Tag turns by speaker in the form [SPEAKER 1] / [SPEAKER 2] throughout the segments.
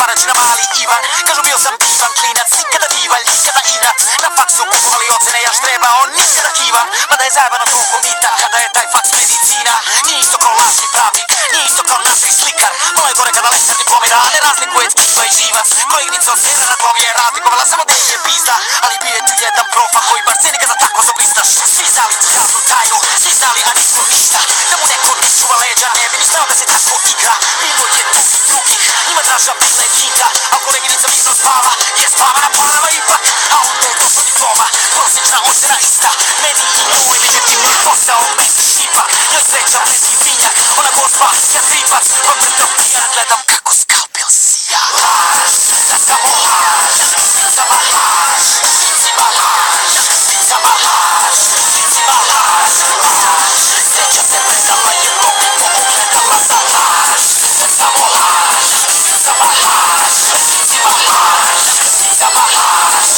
[SPEAKER 1] Paračina mali Ivan. Kažu bio sam divan klinac, nikada divalj, nikada inat. Na faksu kupovali ocene, ja štrebao nikada kivan. Mada je zajebano toliko mita kada je taj faks medicina. Nije isto kao lažni pravnik, nije isto kao naši slikar. Malo je gore kada lekar diplomira, ne razlikuje tkiva i živac. Koleginica od sjena na glavi je razlikovala samo da je pizda. Ali bio je tu jedan profa koji bar ceni ga za tako zoblistaš. Svi znali tu javnu tajnu, svi znali a niko ništa. Da mu neko ne čuva leđa, ne bi ni znao da se tako igra. Bilo je tu i drugih, njima draža bila je kinta. A koleginica mirno spava, je spava na parama ipak. A onda je došla diploma, prosječna ocena ista. Meni i njoj, međutim nije posao meni ipak. Njoj sreća leti vinjak, ona gospa, ja tripac. Pa mrtav pijan gledam kako skalpel sija. Laž, da samo laž, samo laž. Cima laž, sama laž, cima laž, laž. Sreća se predala je robi po ogledala za laž. Samo laž, sama laž, cima laž, sama laž,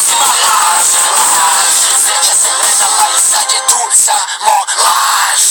[SPEAKER 1] cima laž, laž. Sreća se predala i sad je tu samo laž.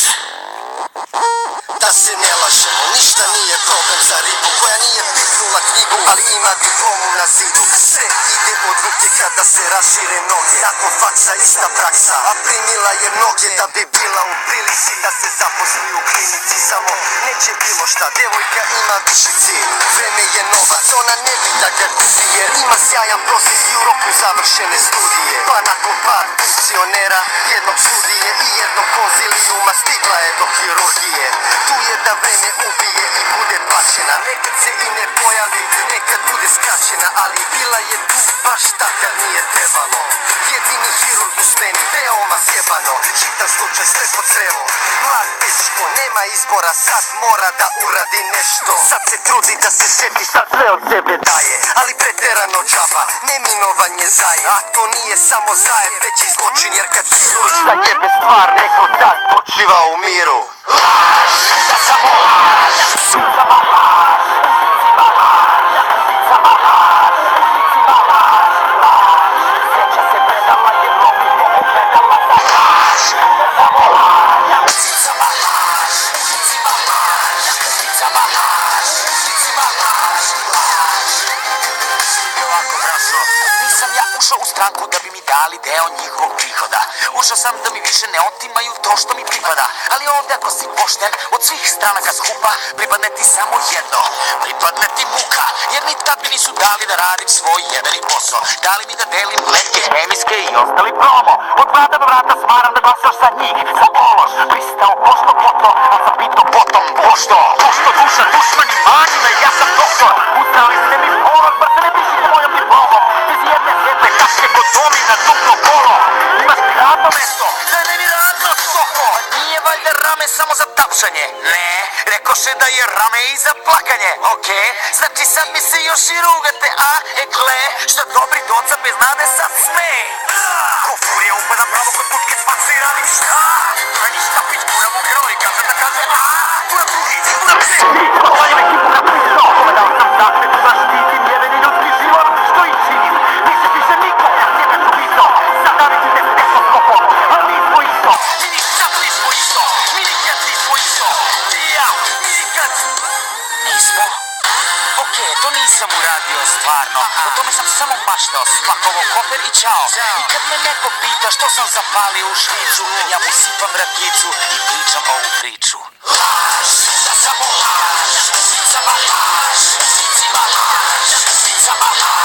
[SPEAKER 1] Da se ne lažemo, ništa nije problem za ribu koja nije pisnula knjigu, ali ima diplomu na zidu. Sve ide od ruke kada se rašire noge. Nakon faksa ista praksa, a primila je mnoge da bi bila u prilici da se zaposli u klinici. Samo neće bilo šta, devojka ima viši cilj. Vreme je novac, ona ne bi da ga gubi jer ima sjajan prosjek i u roku završene studije. Pa nakon par funkcionera, jednog sudije i jednog konzilijuma stigla je do hirurgije. Tu je da vreme ubije i bude bačena. Nekad se i ne pojavi, nekad bude skraćena. Ali bila je tu baš tak kad nije trebalo. Jedini hirurg u smeni, veoma sjebano. Hitan slučaj, sve po crevo. Mlad dečko, nema izbora, sad mora da uradi nešto. Sad se trudi da se sjeti, sad sve od sebe daje. Ali preterano džaba, neminovan je zaj. A to nije samo zajeb, već i zločin. Jer kad hirurg zajebe stvar, neko tad počiva u miru. Laž, da samo laž, sama laž, cima laž, sama laž, cima laž, laž. Sreća se predala je robi po ogledala za laž. Samo laž, sama laž, cima laž, sama laž, cima laž, laž. I ovako, brašo, nisam ja ušao u stranku da bi mi dali deo njihovog prihoda. Ušao sam da mi više ne otimaju to što mi pripada. Ali ovdje ako si pošten, od svih stranaka skupa pripadne ti samo jedno. Pripadne ti muka, jer ni tad mi nisu dali da radim svoj jebeni posao. Dali mi da delim letke, hemijske i ostali promo. Od vrata do vrata smaram da glasaš za njih, za ološ. Pristao pošto poto, a sam pitao potom pošto. Pošto duša dušmani manjime, ja sam doktor. Ustrali ste mi ponos, bar se ne pišite mojom diplomom. Bez jedne svetle kaške kod domina duplo kolo. Imaš mi radno mesto, da ne mi radno stoko. Nije valjda rame samo za tapšanje? Ne, rekoše da je rame i za plakanje. Okej, znači sad mi se još i rugate, a ekle, što dobri doca bez nade sad sme. Ko furija upada pravo kod bučke spaca i radim šta? Tura ništa pić, moram u heroj, kaže da kaže a. Tura drugi, tura pse. Ovalim ekipu kako je to. Povedao sam zakletu da štitim jebeni ljudski život, što i činim. Neće više niko, ja njega ću bito. Sada vidite stetoskopom, ali nismo isto. Mi nikad nismo isto, mi nikad nismo isto. Ti i ja, mi nikad nismo. Okej, to nisam uradio stvarno, o tome sam samo maštao, spakovao kofer i čao. I kad me neko pita što sam zapalio u švicu, ja mu sipam rakicu i pričam ovu priču. Laž, da samo laž, sama laž, cima laž, sama laž.